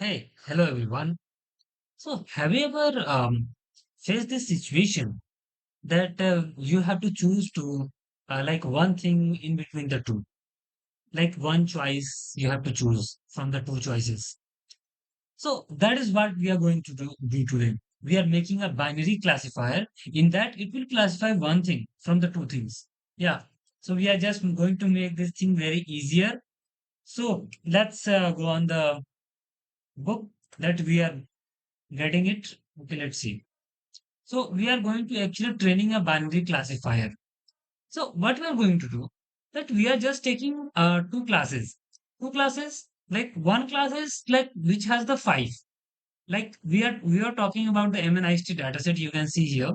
Hey, hello everyone. So, have you ever faced this situation that you have to choose to like one thing in between the two, like one choice you have to choose from the two choices? So, that is what we are going to do today. We are making a binary classifier in that it will classify one thing from the two things. Yeah. So, we are just going to make this thing very easier. So, let's go on the book that we are getting it. Okay, let's see. So we are going to actually training a binary classifier. So what we are going to do that we are just taking two classes like one class is like which has the five. Like we are talking about the MNIST dataset you can see here.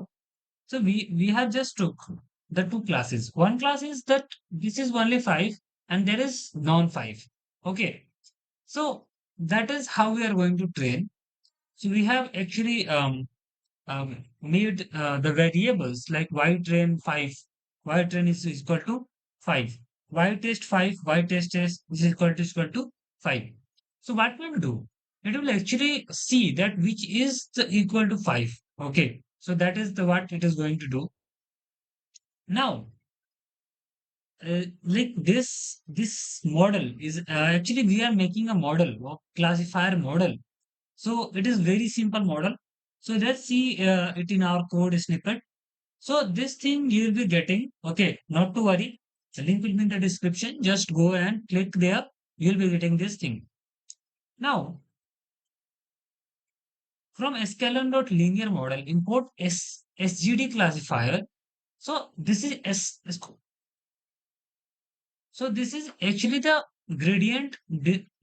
So we have just took the two classes. One class is that this is only five and there is non five. Okay. So that is how we are going to train. So we have actually made the variables like y train 5, y train is equal to 5, y test 5, y test is equal to 5. So what will do? It will actually see that which is the equal to 5. Okay. So that is the what it is going to do. Now, like this model is actually we are making a model of classifier model. So it is very simple model. So let's see it in our code snippet. So this thing you will be getting, okay, not to worry. The link will be in the description. Just go and click there. You'll be getting this thing. Now, from sklearn.linear model, import SGD classifier. So this is so this is actually the gradient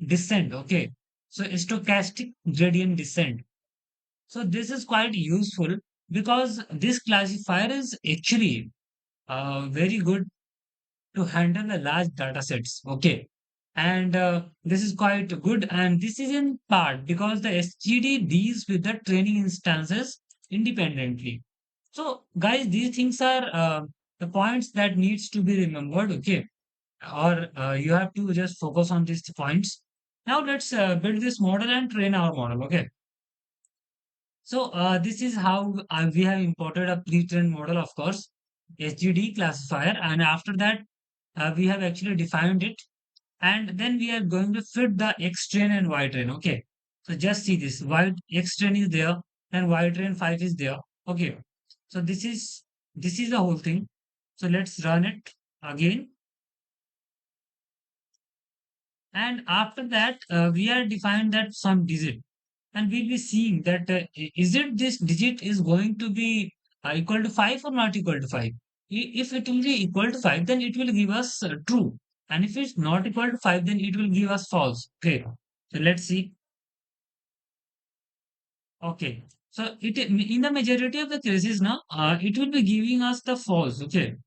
descent. Okay. So stochastic gradient descent. So this is quite useful because this classifier is actually very good to handle the large data sets. Okay. And this is quite good. And this is in part because the SGD deals with the training instances independently. So, guys, these things are the points that needs to be remembered. Okay. Or you have to just focus on these points. Now let's build this model and train our model. Okay. So this is how we have imported a pre-trained model, of course, SGD classifier, and after that we have actually defined it, and then we are going to fit the X train and Y train. Okay, so just see this: Y X train is there, and Y train 5 is there. Okay, so this is the whole thing. So let's run it again, and after that we are defined that some digit, and we'll be seeing that is it this digit is going to be equal to 5 or not equal to 5. If it will be equal to 5, then it will give us true, and if it's not equal to 5, then it will give us false. Okay, so let's see. Okay, so it in the majority of the cases now it will be giving us the false. Okay.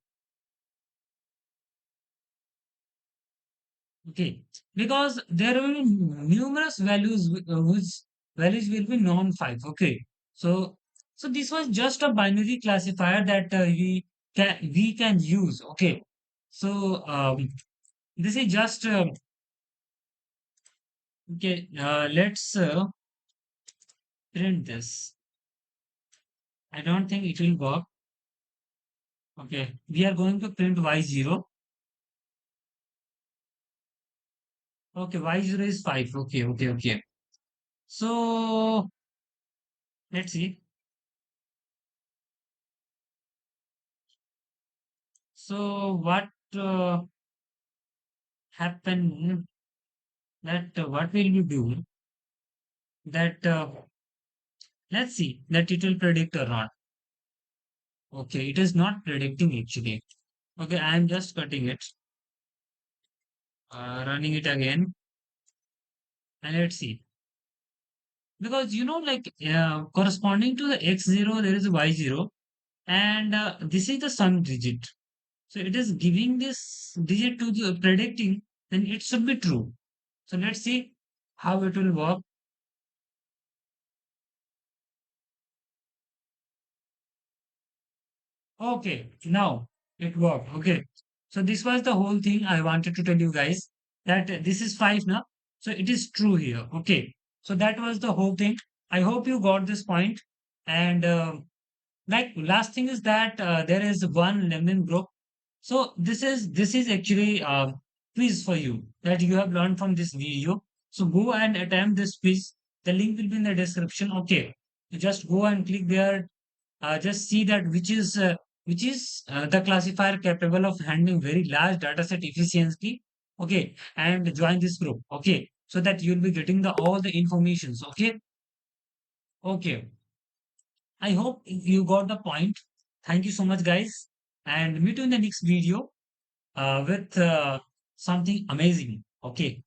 Okay, because there will be numerous values whose values will be non-five. Okay, so this was just a binary classifier that we can use. Okay, so this is just okay. Let's print this. I don't think it will work. Okay, we are going to print y0. Okay, y0 is 5. Okay, okay, okay. So let's see. So what happened? That what will you do that let's see that it will predict or not. Okay, it is not predicting actually. Okay, I am just cutting it, running it again, and let's see, because like corresponding to the x0 there is a y0, and this is the sum digit, so it is giving this digit to the predicting, then it should be true. So let's see how it will work. Okay, now it worked. Okay. So this was the whole thing I wanted to tell you guys that this is 5 now. So it is true here. Okay. So that was the whole thing. I hope you got this point. And like last thing is that there is one LinkedIn group. So this is actually quiz for you that you have learned from this video. So go and attempt this quiz. The link will be in the description. Okay, you just go and click there. Just see that which is the classifier capable of handling very large data set efficiently. Okay, and join this group. Okay, so that you'll be getting the all the informations. Okay, okay. I hope you got the point. Thank you so much, guys, and meet you in the next video with something amazing. Okay.